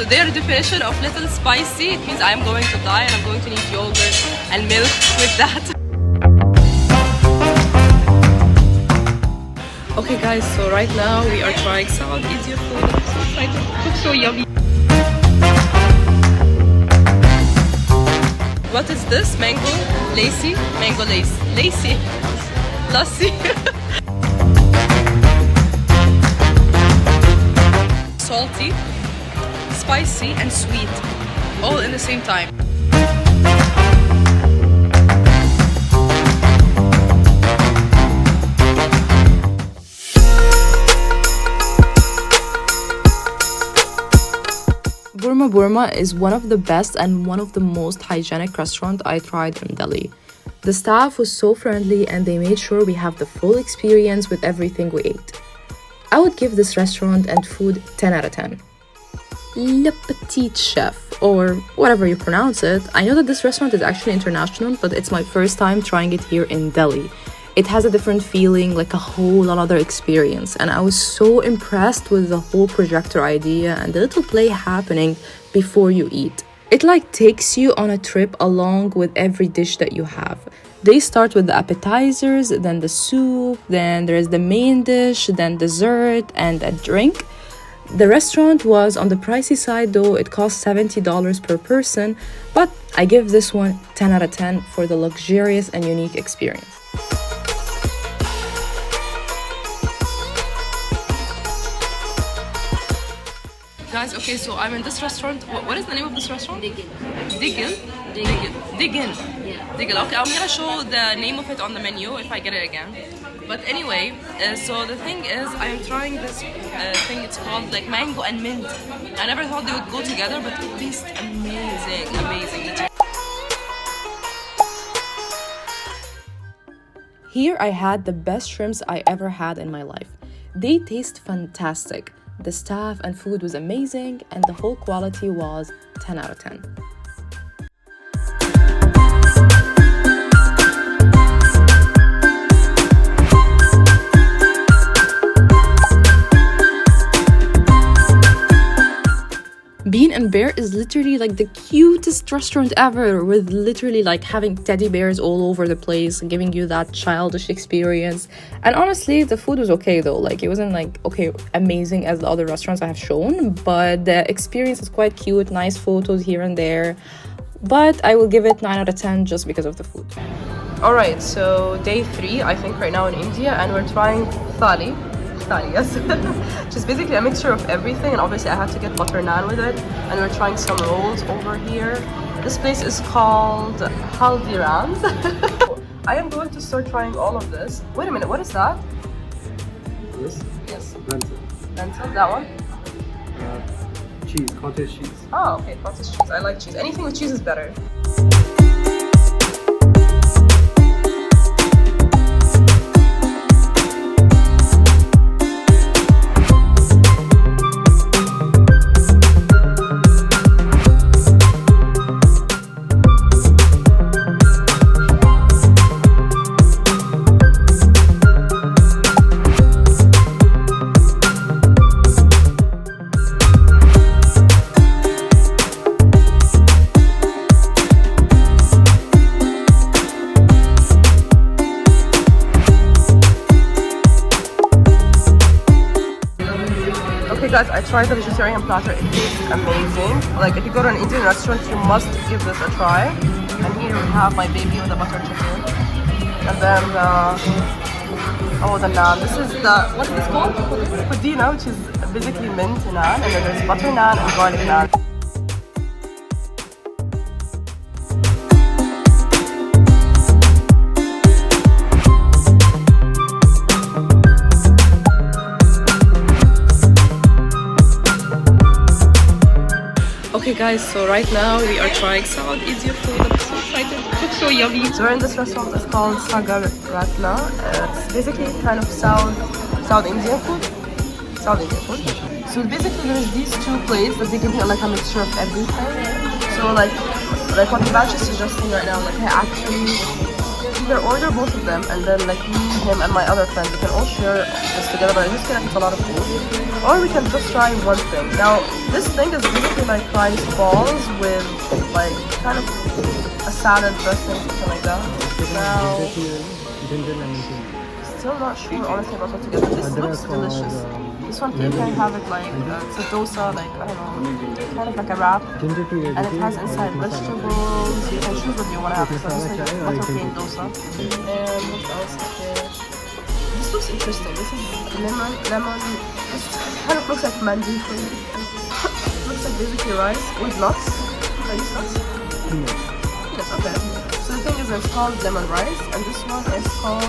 their definition of little spicy, it means I'm going to die and I'm going to need yogurt and milk with that. Okay guys, so right now we are trying South Indian food. I'm so excited. It looks so yummy. What is this? Mango lacy? Mango lace. Lacy. Lassi. Salty, spicy and sweet, all in the same time. Burma Burma is one of the best and one of the most hygienic restaurants I tried in Delhi. The staff was so friendly and they made sure we have the full experience with everything we ate. I would give this restaurant and food 10 out of 10. Le Petit Chef, or whatever you pronounce it. I know that this restaurant is actually international, but it's my first time trying it here in Delhi. It has a different feeling, like a whole another experience, and I was so impressed with the whole projector idea and the little play happening before you eat. It like takes you on a trip along with every dish that you have. They start with the appetizers, then the soup, then there's the main dish, then dessert and a drink. The restaurant was on the pricey side though, it cost $70 per person, but I give this one 10 out of 10 for the luxurious and unique experience. Guys, okay, so I'm in this restaurant. What is the name of this restaurant? Digil. Yeah. Digil. Okay, I'm gonna show the name of it on the menu if I get it again. But anyway, so the thing is, I am trying this thing. It's called like mango and mint. I never thought they would go together, but it tastes amazing, amazing. Here I had the best shrimps I ever had in my life. They taste fantastic. The staff and food was amazing, and the whole quality was 10 out of 10. Bean and Bear is literally like the cutest restaurant ever, with literally like having teddy bears all over the place, giving you that childish experience. And honestly, the food was okay though. Like it wasn't like amazing as the other restaurants I have shown, but the experience is quite cute, nice photos here and there. But I will give it 9 out of 10 just because of the food. Alright, so day 3, I think right now in India, and we're trying thali, yes. Which is basically a mixture of everything, and obviously I had to get butter naan with it, and we're trying some rolls over here. This place is called Haldirams. I am going to start trying all of this. Wait a minute, what is that? This? Yes. Lentil. Lentil, that one? Cheese, cottage cheese. Oh, okay, cottage cheese. I like cheese. Anything with cheese is better. Okay guys, I tried the vegetarian platter. It tastes amazing. Like if you go to an Indian restaurant, you must give this a try. And here we have my baby with the butter chicken. And then the naan. This is the, what is this called? Pudina, which is basically mint naan. And then there's butter naan and garlic naan. Okay guys, so right now we are trying South Indian food. I'm so excited. It looks so yummy. So we're in this restaurant. It's called Sagar Ratna. It's basically kind of South Indian food. So basically there's these two plates that they give you like a mixture of everything. So like what the batch is suggesting right now, like I actually either order both of them and then like me, him, and my other friend, we can all share this together. But I just feel like it's a lot of food. Or we can just try one thing. Now, this thing is basically like rice balls with like kind of a salad dressing, something like that. Now, still not sure honestly about what to get. This looks delicious. This one you can have it like it's a dosa, like I don't know, kind of like a wrap, and it has inside vegetables. You can choose what you want to have. So this is like butter cane dosa. And what else is there? This looks interesting. This is lemon. This kind of looks like mandi for me. Looks like basically rice with nuts. Are these nuts? Yes, okay. So the thing is, it's called lemon rice, and this one is called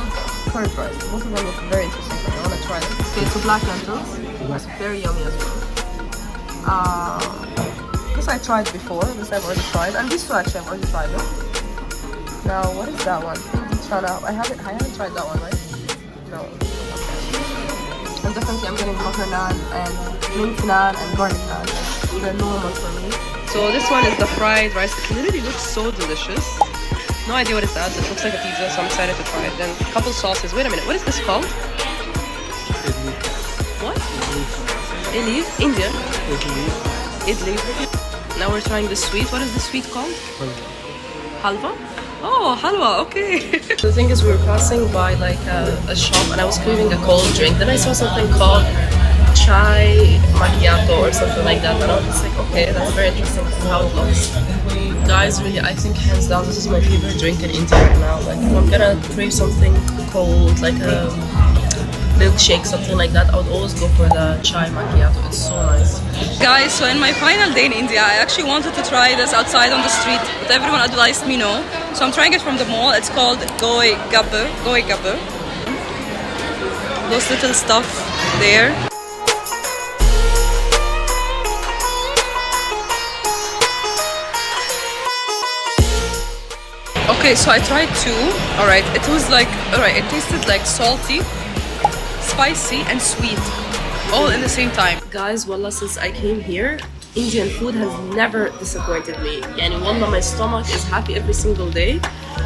curd rice. Both of them look very interesting. I want to try them. Okay, so black lentils. It's very yummy as well. This I tried before. This I've already tried, and these two actually I've already tried them. Now, what is that one? I haven't tried that one, right? No. Okay. And definitely I'm getting butter naan and mint naan and garlic naan. They're normal for me. So this one is the fried rice. It literally looks so delicious. No idea what is that. It looks like a pizza, so I'm excited to try it. Then a couple sauces. Wait a minute, what is this called? What? Idli? Indian? Idli. Now we're trying the sweet. What is the sweet called? Halwa? Oh, halwa, okay. The thing is, we were passing by like a shop and I was craving a cold drink. Then I saw something called chai macchiato or something like that, and I was just like, okay, that's very interesting. This is how it looks. Guys, really, I think hands down this is my favorite drink in India right now. Like if I'm gonna crave something cold, like a milkshake, something like that, I would always go for the chai macchiato. It's so nice. Guys, so in my final day in India, I actually wanted to try this outside on the street, but everyone advised me no. So I'm trying it from the mall. It's called Goi Gabbe. Those little stuff there. Okay, so I tried two. Alright, it was like, it tasted like salty, spicy and sweet, all in the same time. Guys, wallah, since I came here, Indian food has never disappointed me. Yani wallah, my stomach is happy every single day.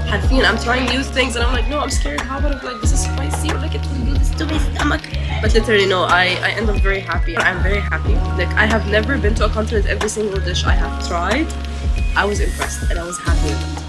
Harfeen, I'm trying new things and I'm like, no, I'm scared. How about if like this is spicy or like it will do this to my stomach? But literally no, I end up very happy. I'm very happy. Like I have never been to a country with every single dish I have tried. I was impressed and I was happy with it.